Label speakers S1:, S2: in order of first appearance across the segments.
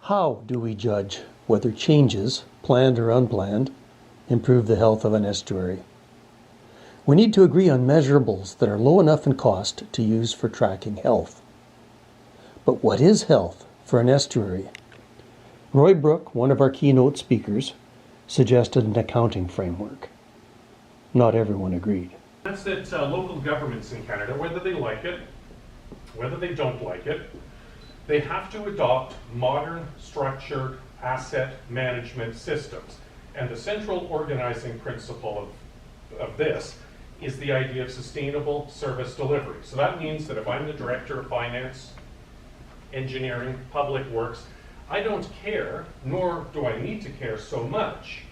S1: How do we judge whether changes, planned or unplanned, improve the health of an estuary? We need to agree on measurables that are low enough in cost to use for tracking health. But what is health for an estuary? Roy Brooke, one of our keynote speakers, suggested an accounting framework. Not everyone agreed.
S2: That's that local governments in Canada, whether they like it, whether they don't like it, they have to adopt modern, structured asset management systems. And the central organizing principle of this is the idea of sustainable service delivery. So that means that if I'm the director of finance, engineering, public works, I don't care, nor do I need to care so much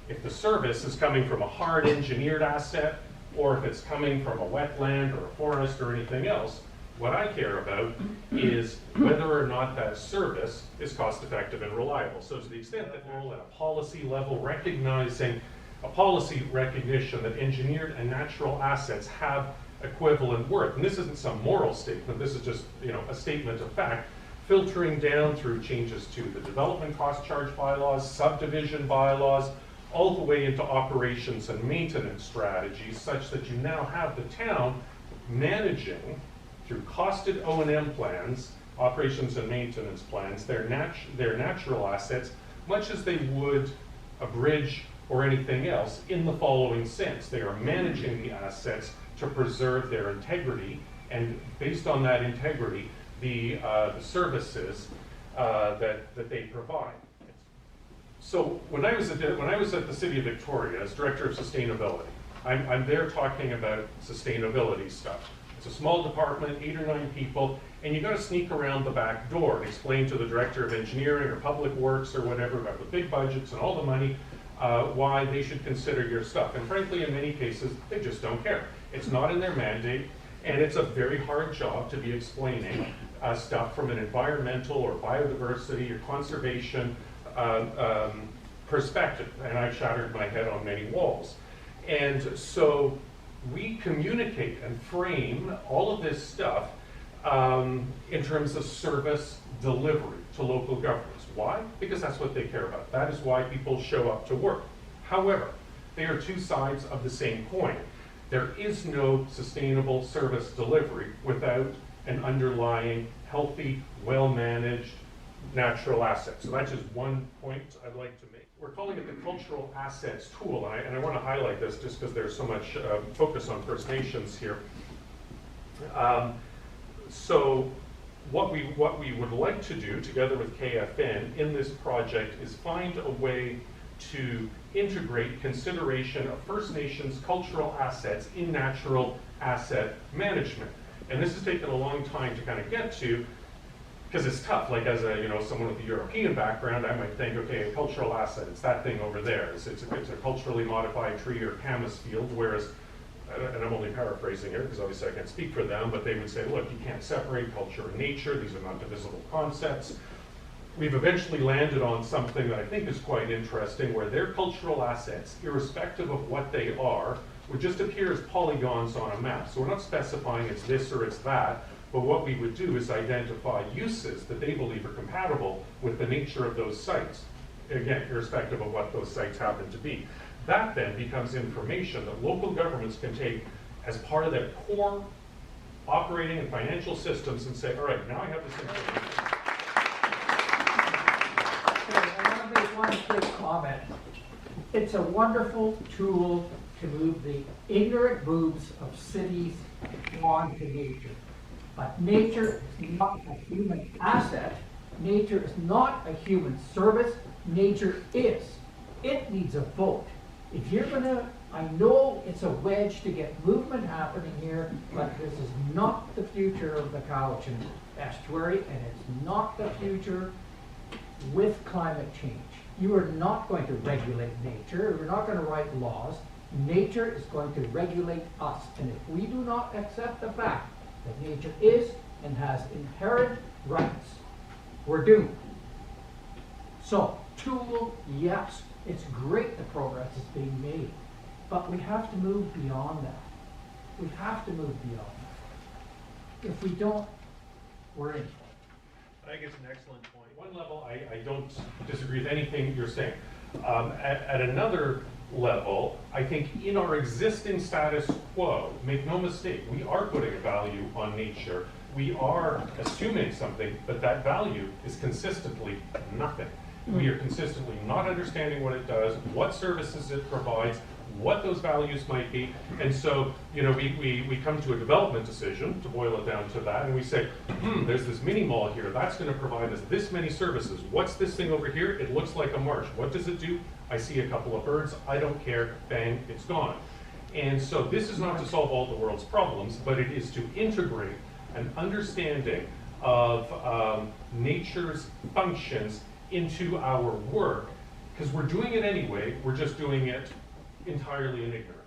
S2: if the service is coming from a hard engineered asset or if it's coming from a wetland or a forest or anything else. What I care about is whether or not that service is cost effective and reliable. So to the extent that we're all at a policy level recognizing a policy recognition that engineered and natural assets have equivalent worth, and this isn't some moral statement, this is just a statement of fact, filtering down through changes to the development cost charge bylaws, subdivision bylaws, all the way into operations and maintenance strategies, such that you now have the town managing through costed O&M plans, operations and maintenance plans, their natural assets, much as they would a bridge or anything else, in the following sense. They are managing the assets to preserve their integrity, and based on that integrity, the services that they provide. So when I was at the City of Victoria as Director of Sustainability, I'm there talking about sustainability stuff. It's a small department, 8 or 9 people, and you got to sneak around the back door and explain to the Director of Engineering or Public Works or whatever about the big budgets and all the money, why they should consider your stuff. And frankly, in many cases, they just don't care. It's not in their mandate, and it's a very hard job to be explaining stuff from an environmental or biodiversity or conservation perspective. And I've shattered my head on many walls. And so we communicate and frame all of this stuff in terms of service delivery to local governments. Why? Because that's what they care about. That is why people show up to work. However, they are two sides of the same coin. There is no sustainable service delivery without an underlying healthy, well-managed natural asset. So that's just one point I'd like to make. We're calling it the cultural assets tool, and I want to highlight this just because there's so much focus on First Nations here. So what we would like to do together with KFN in this project is find a way to integrate consideration of First Nations cultural assets in natural asset management. And this has taken a long time to kind of get to, because it's tough. Like as someone with a European background, I might think, okay, a cultural asset, it's that thing over there. It's a culturally modified tree or camas field, whereas, and I'm only paraphrasing here because obviously I can't speak for them, but they would say, look, you can't separate culture and nature. These are not divisible concepts. We've eventually landed on something that I think is quite interesting, where their cultural assets, irrespective of what they are, would just appear as polygons on a map. So we're not specifying it's this or it's that, but what we would do is identify uses that they believe are compatible with the nature of those sites. Again, irrespective of what those sites happen to be. That then becomes information that local governments can take as part of their core operating and financial systems and say, all right, now I have this information.
S3: I want to make one quick comment. It's a wonderful tool to move the ignorant boobs of cities on to nature. But nature is not a human asset. Nature is not a human service. Nature is. It needs a vote. If you're gonna, I know it's a wedge to get movement happening here, but this is not the future of the Cowichan estuary, and it's not the future with climate change. You are not going to regulate nature. We're not going to write laws. Nature is going to regulate us. And if we do not accept the fact that nature is and has inherent rights, we're doomed. So, tool, yes, it's great the progress is being made, but we have to move beyond that. We have to move beyond that. If we don't, we're in.
S4: I think it's an excellent point.
S2: One level, I don't disagree with anything you're saying. At another level, I think in our existing status quo, make no mistake, we are putting a value on nature. We are assuming something, but that value is consistently nothing. We are consistently not understanding what it does, what services it provides, what those values might be. And so, you know, we come to a development decision, to boil it down to that, and we say, there's this mini mall here, that's going to provide us this many services. What's this thing over here? It looks like a marsh. What does it do? I see a couple of birds, I don't care, bang, it's gone. And so this is not to solve all the world's problems, but it is to integrate an understanding of nature's functions into our work, because we're doing it anyway, we're just doing it entirely in ignorance.